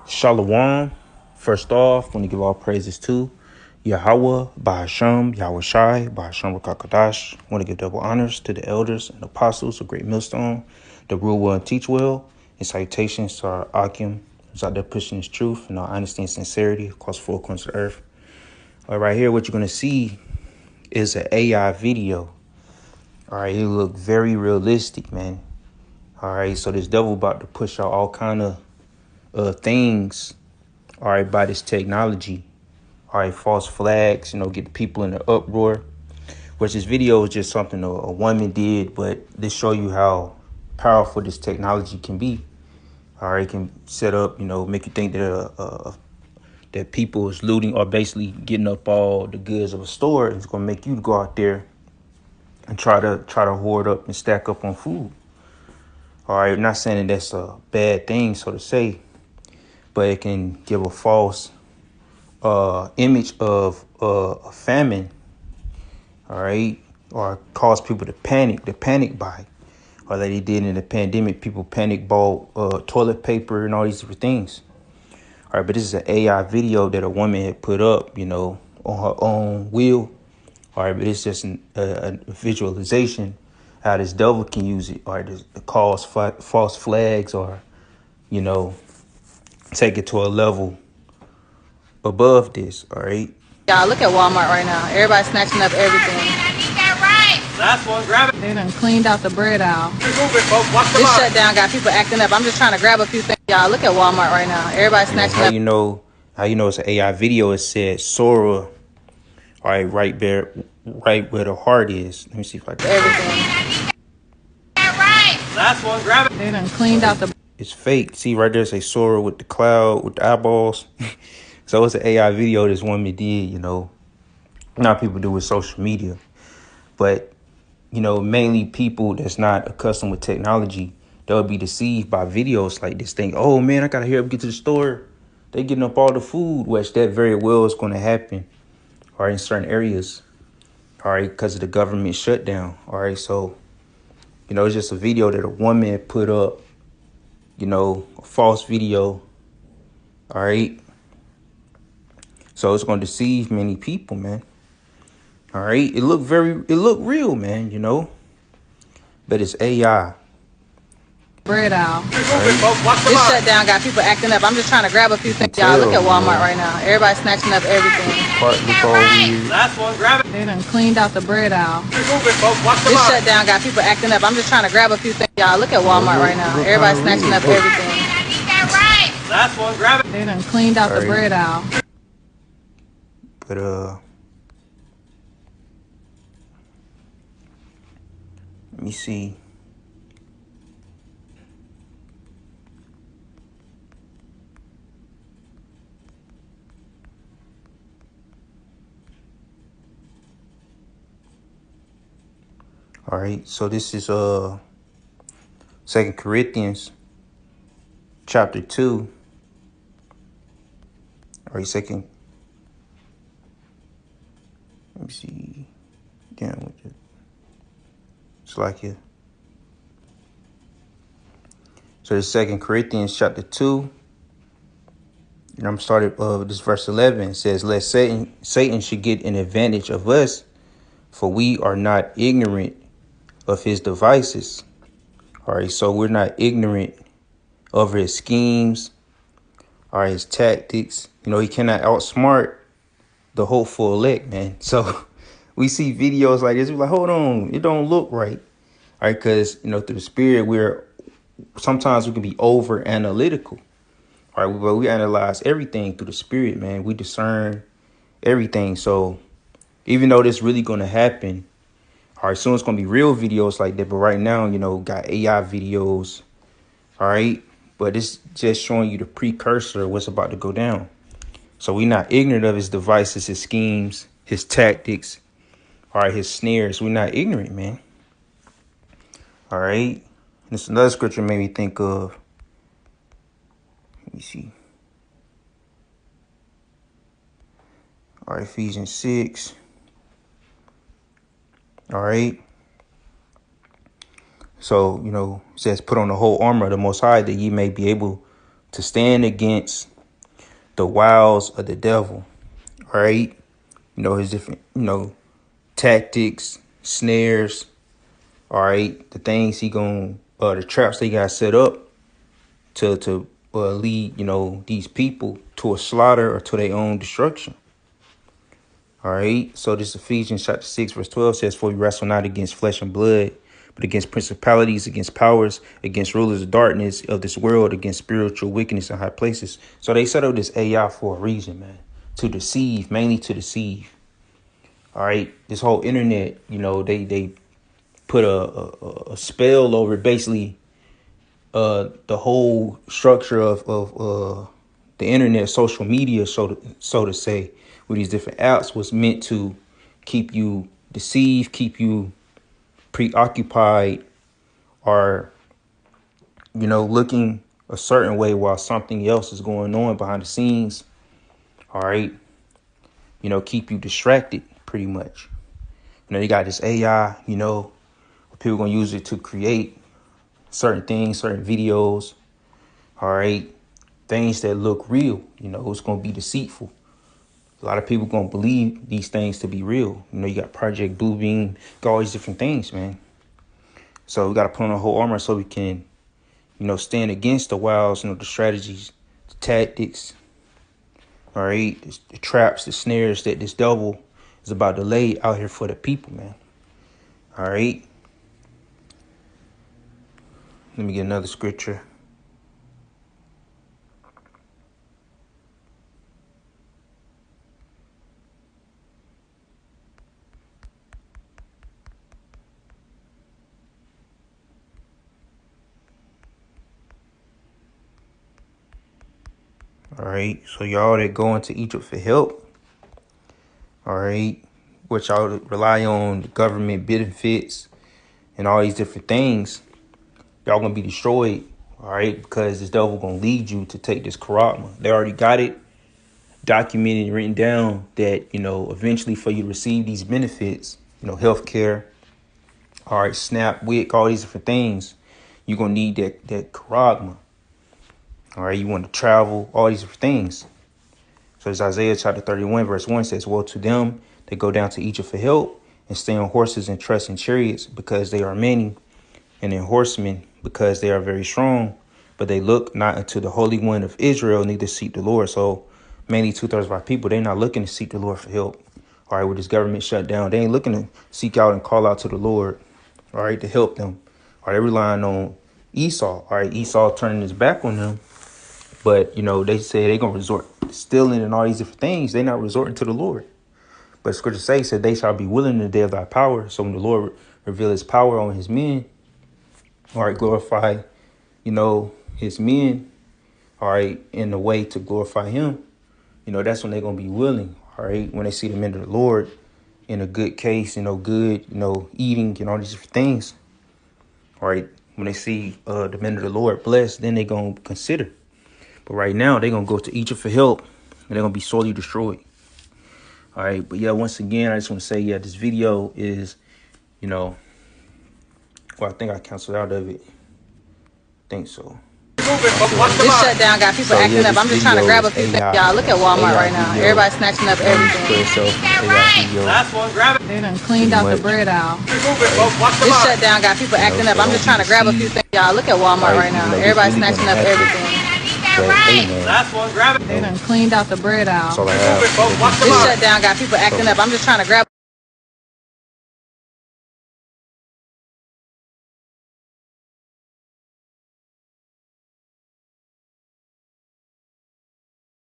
Shalom. First off, want to give all praises to Yahweh, Bahasham, Yahweh Shai, Bahasham Rakakadash. Want to give double honors to the elders and apostles of Great Millstone, the rule well and teach well, and salutations to our Akim, who's out there pushing his truth and our honesty and sincerity across four corners of the earth. All right, right here, what you're going to see is an AI video. All right, it look very realistic, man. All right, so this devil about to push out all kind of things, all right, by this technology. All right, false flags, get the people in the uproar. Which this video is just something a woman did, but this show you how powerful this technology can be. All right, it can set up, make you think that that people is looting or basically getting up all the goods of a store. It's gonna make you go out there and try to hoard up and stack up on food. All right, I'm not saying that that's a bad thing, so to say, but it can give a false image of a famine, all right, or cause people to panic buy, or that they did in the pandemic. People panic bought toilet paper and all these different things. All right, but this is an AI video that a woman had put up, on her own will. All right, but it's just a visualization how this devil can use it, or to cause false flags, or take it to a level above this. All right. Y'all, look at Walmart right now. Everybody snatching up everything. Last one, grab it. They done cleaned out the bread aisle. Move it, folks. Watch the This line. shutdown got people acting up. I'm just trying to grab a few things. Y'all, look at Walmart right now. Everybody snatching How up. you know it's an AI video? It said Sora. All right, right there, right where the heart is. Let me see if I can. Everything. Last one, grab it. They done cleaned out the. It's fake. See right there, say Sora with the cloud with the eyeballs. So it's an AI video this woman did. Not people do with social media, but mainly people that's not accustomed with technology, they'll be deceived by videos like this. Think, oh man, I gotta hurry up, get to the store. They getting up all the food, which that very well is going to happen, all right, in certain areas, all right, because of the government shutdown. All right, so it's just a video that a woman put up, a false video. All right, so it's going to deceive many people, man. All right, it looked real, man, but it's AI. bread aisle. Move it, folks. Watch the This line. shutdown got people acting up. I'm just trying to grab a few things. tell, Y'all, look at Walmart man. right now. Everybody snatching up everything. Part look all weird. Last one, grab it. They done cleaned out the bread aisle. Move it, folks. Watch the This line. shutdown got people acting up. I'm just trying to grab a few things. Y'all, look at Walmart right now. Everybody snatching up everything. Last one, grab it. They done cleaned out the bread aisle. But let me see. All right, so this is 2 Corinthians chapter 2. All right, second. Let me see. Down with it. It's like here. So the 2 Corinthians chapter 2. And I'm started this verse 11. It says, "Lest Satan should get an advantage of us, for we are not ignorant of his devices." All right, so we're not ignorant of his schemes, or his tactics. He cannot outsmart the hopeful elect, man. So we see videos like this, we're like, hold on, it don't look right. All right, because through the spirit, sometimes we can be over analytical. All right, but we analyze everything through the spirit, man. We discern everything. So even though this really going to happen, all right, soon it's going to be real videos like that. But right now, got AI videos. All right, but it's just showing you the precursor of what's about to go down. So we're not ignorant of his devices, his schemes, his tactics, all right, his snares. We're not ignorant, man. All right. This another scripture made me think of. Let me see. All right, Ephesians 6. All right. So, it says, put on the whole armor of the Most High, that ye may be able to stand against the wiles of the devil. All right. His different, tactics, snares. All right. The things the traps they got set up to lead, these people to a slaughter or to their own destruction. All right. So this Ephesians chapter 6, verse 12 says, "For we wrestle not against flesh and blood, but against principalities, against powers, against rulers of darkness of this world, against spiritual wickedness in high places." So they set up this AI for a reason, man, to deceive, mainly to deceive. All right. This whole internet, they put a spell over basically the whole structure of the internet, social media, so to say, with these different apps was meant to keep you deceived, keep you preoccupied, or looking a certain way while something else is going on behind the scenes. All right. Keep you distracted pretty much. You got this AI, people gonna use it to create certain things, certain videos. All right. Things that look real, it's going to be deceitful. A lot of people going to believe these things to be real. You got Project Bluebeam, got all these different things, man. So we got to put on a whole armor so we can, stand against the wiles, the strategies, the tactics. All right. The traps, the snares that this devil is about to lay out here for the people, man. All right. Let me get another scripture. All right. So y'all that go into Egypt for help. All right. Which y'all rely on government benefits and all these different things. Y'all going to be destroyed. All right. Because this devil going to lead you to take this charagma. They already got it documented and written down that, eventually for you to receive these benefits, healthcare, all right, SNAP, WIC, all these different things, you're going to need that charagma. All right, you want to travel, all these different things. So it's Isaiah chapter 31, verse 1 says, "Woe to them that go down to Egypt for help and stay on horses and trust in chariots because they are many, and in horsemen because they are very strong. But they look not unto the Holy One of Israel, neither seek the Lord." So mainly 2/3 of our people, they're not looking to seek the Lord for help. All right, with this government shut down, they ain't looking to seek out and call out to the Lord, all right, to help them. All right, they're relying on Esau. All right, Esau turning his back on them. But, they say they're going to resort to stealing and all these different things. They're not resorting to the Lord. But scripture said they shall be willing in the day of thy power. So when the Lord reveal his power on his men, all right, glorify, his men, all right, in the way to glorify him, that's when they're going to be willing. All right, when they see the men of the Lord in a good case, good, eating and all these different things. All right, when they see the men of the Lord blessed, then they're going to consider. But right now, they're going to go to Egypt for help, and they're going to be sorely destroyed. All right. But, yeah, once again, I just want to say, this video is, well, I think I canceled out of it. I think so. This shutdown got people acting up. I'm just trying to grab a few things. Y'all, look at Walmart right now. Everybody's snatching up everything. Last one, grab it. They done cleaned out the bread aisle. Move it, folks. Watch the This mark. shutdown got people acting up. I'm just trying to grab a few things. Y'all, look at Walmart right now. Everybody's snatching up everything. Last one, grab it. They done cleaned out the bread aisle. That's all I have. Move it, folks. Watch the This mark. shutdown got people acting up. I'm just trying to grab